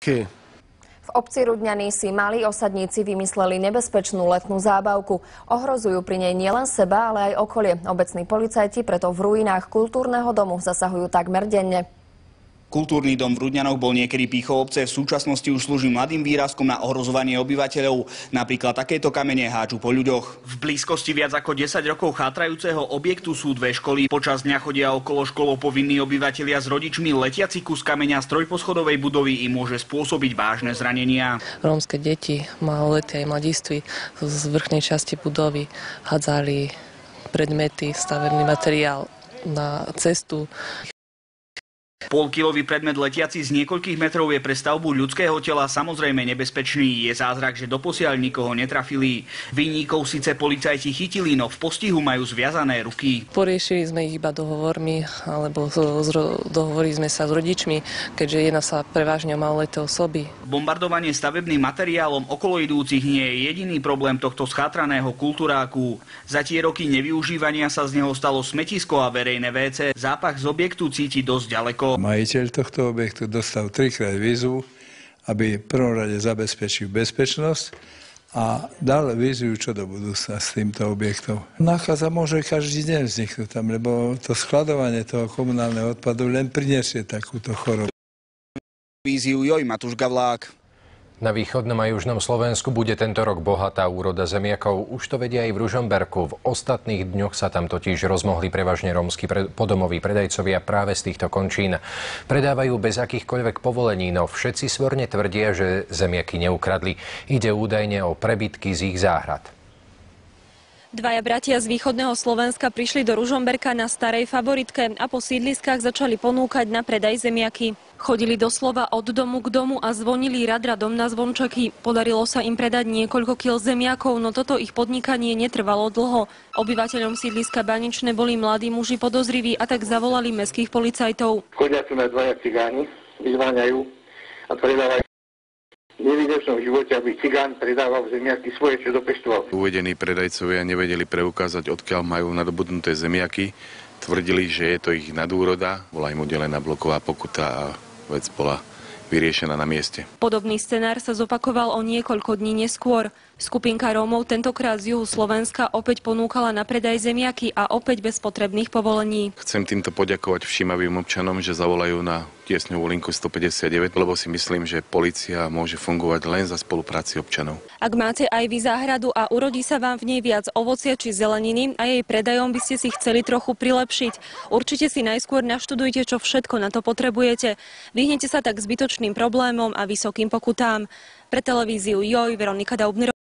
Zemiaky. V obci Rudňany si malí osadníci vymysleli nebezpečnú letnú zábavku. Ohrozujú pri nej nielen seba, ale aj okolie. Obecní policajti preto v ruinách kultúrneho domu zasahujú takmer denne. Kultúrny dom v Rudňanoch bol niekedy pýchou obce, v súčasnosti už slúži mladým výrazkom na ohrozovanie obyvateľov. Napríklad takéto kamene hádžu po ľuďoch. V blízkosti viac ako 10 rokov chátrajúceho objektu sú dve školy. Počas dňa chodia okolo školou povinní obyvatelia s rodičmi. Letiaci kus kameňa z trojposchodovej budovy im môže spôsobiť vážne zranenia. Rómske deti, maloletí aj mladiství z vrchnej časti budovy hádzali predmety, stavebný materiál na cestu. Polkilový predmet letiaci z niekoľkých metrov je pre stavbu ľudského tela samozrejme nebezpečný. Je zázrak, že doposiaľ nikoho netrafili. Vinníkov síce policajti chytili, no v postihu majú zviazané ruky. Poriešili sme ich iba dohovormi, alebo dohovorili sme sa s rodičmi, keďže jedná sa prevažne o maloleté osoby. Bombardovanie stavebným materiálom okolo idúcich nie je jediný problém tohto schátraného kultúráku. Za tie roky nevyužívania sa z neho stalo smetisko a verejné WC. Zápach z objektu cíti dosť ďaleko. Majiteľ tohto objektu dostal 3-krát výzvu, aby v prvom rade zabezpečil bezpečnosť a dal víziu, čo do budúcna s týmto objektom. Nákaza môže každý deň vzniknúť tam, lebo to skladovanie toho komunálneho odpadu len prinesie takúto chorobu. Víziu Joj Matúš Gavlák. Na východnom a južnom Slovensku bude tento rok bohatá úroda zemiakov. Už to vedia aj v Ružomberku. V ostatných dňoch sa tam totiž rozmohli prevažne rómski podomoví predajcovia práve z týchto končín. Predávajú bez akýchkoľvek povolení, no všetci svorne tvrdia, že zemiaky neukradli. Ide údajne o prebytky z ich záhrad. Dvaja bratia z východného Slovenska prišli do Ružomberka na starej favoritke a po sídliskách začali ponúkať na predaj zemiaky. Chodili doslova od domu k domu a zvonili radom na zvončeky. Podarilo sa im predať niekoľko kil zemiakov, no toto ich podnikanie netrvalo dlho. Obyvateľom sídliska Baničné boli mladí muži podozriví a tak zavolali mestských policajtov. Chodia tu na dvaja cigáni, vyzváňajú a predávajú. Nevidel som v živote, aby cigán predával zemiaky svoje, čo dopestoval. Uvedení predajcovia nevedeli preukázať, odkiaľ majú nadobudnuté zemiaky. Tvrdili, že je to ich nadúroda. Bola im udelená bloková pokuta a vec bola vyriešená na mieste. Podobný scenár sa zopakoval o niekoľko dní neskôr. Skupinka Rómov tentokrát z juhu Slovenska opäť ponúkala na predaj zemiaky a opäť bez potrebných povolení. Chcem týmto poďakovať všímavým občanom, že zavolajú na tiesňovú linku 159, lebo si myslím, že polícia môže fungovať len za spolupráci občanov. Ak máte aj vy záhradu a urodí sa vám v nej viac ovocia či zeleniny a jej predajom by ste si chceli trochu prilepšiť, určite si najskôr naštudujte, čo všetko na to potrebujete. Vyhnete sa tak zbytočným problémom a vysokým pokutám. Pre televíziu Joj, Veronika Daubnerová.